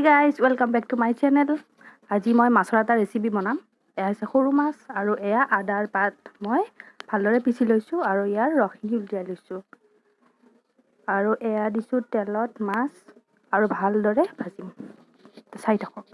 Hey guys, welcome back to my channel. আজি মই মাছৰ এটা ৰেচিপি বনাম। এয়া হৈছে সৰু মাছ আৰু এয়া আদাৰ পাত মই ভালদৰে পিচি লৈছো আৰু ইয়াৰ ৰসখিনি উলিয়াই লৈছো। আৰু এয়া দিছো তেলত মাছ আৰু ভালদৰে ভাজিম। চাই থাকক।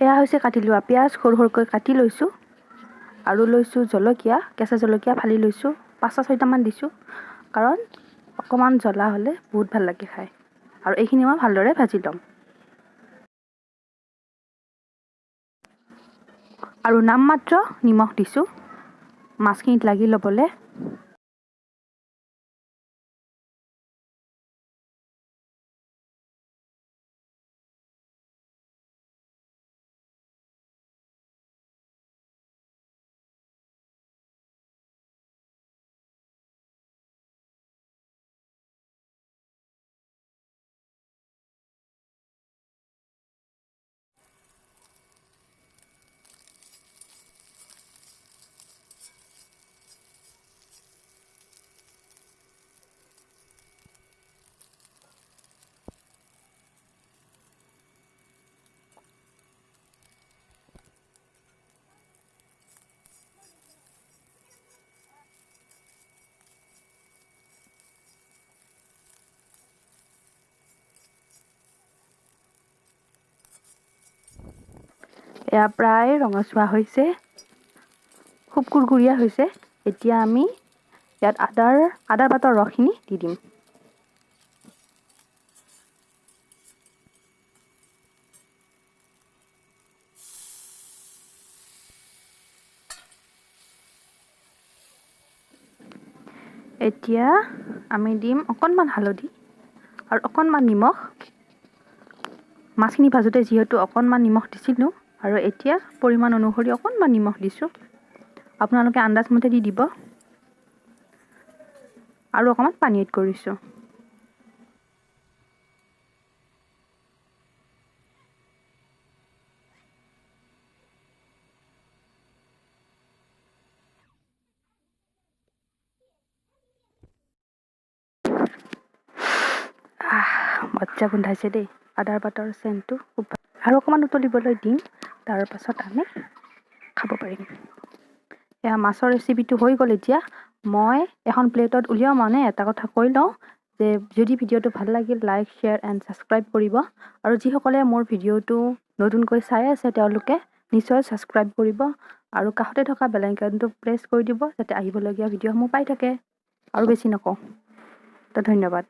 এয়া হৈছে কাটি লোৱা পিয়াজ সৰু সৰুকৈ কাটি লৈছো আৰু লৈছো জলকীয়া কেঁচা জলকীয়া ফালি লৈছো 5-6টা মান দিছো কাৰণ অকমান জ্বলা হলে বহুত ভাল লাগে খাই আৰু এইখিনি মই ভালদৰে ভাজি লম আৰু নামমাত্ৰ নিমখ দিছো মাছখিনিত লাগি লবলে এয়া প্ৰায় ৰঙচুৱা হৈছে খুব কুৰকুৰিয়া হৈছে এতিয়া আমি ইয়াত আদাৰ পাতৰ ৰসখিনি দি দিম এতিয়া আমি দিম অকণমান হালধি আৰু অকণমান নিমখ মাছখিনি ভাজোতে যিহেতু অকণমান নিমখ দিছিলোঁ আৰু এতিয়া পৰিমাণ অনুসৰি অকণমান নিমখ দিছোঁ আপোনালোকে আন্দাজ মতে দি দিব আৰু অকণমান পানী এড কৰিছোঁ মজ্জা গোন্ধাইছে দেই আদাৰ পাতৰ চেণ্টটো খুব আৰু অকণমান উতলিবলৈ দিম তাৰ পাছত আমি খাব পাৰিম এয়া মাছৰ ৰেচিপিটো হৈ গ'ল এতিয়া মই এখন প্লেটত উলিয়াও মানে এটা কথা কৈ লওঁ যে যদি ভিডিঅ'টো ভাল লাগিল লাইক শ্বেয়াৰ এণ্ড ছাবস্ক্ৰাইব কৰিব আৰু যিসকলে মোৰ ভিডিঅ'টো নতুনকৈ চাই আছে তেওঁলোকে নিশ্চয় ছাবস্ক্ৰাইব কৰিব আৰু কাষতে থকা বেল আইকনটো প্ৰেছ কৰি দিব যাতে আহিবলগীয়া ভিডিঅ'সমূহ পাই থাকে আৰু বেছি নকওঁ তো ধন্যবাদ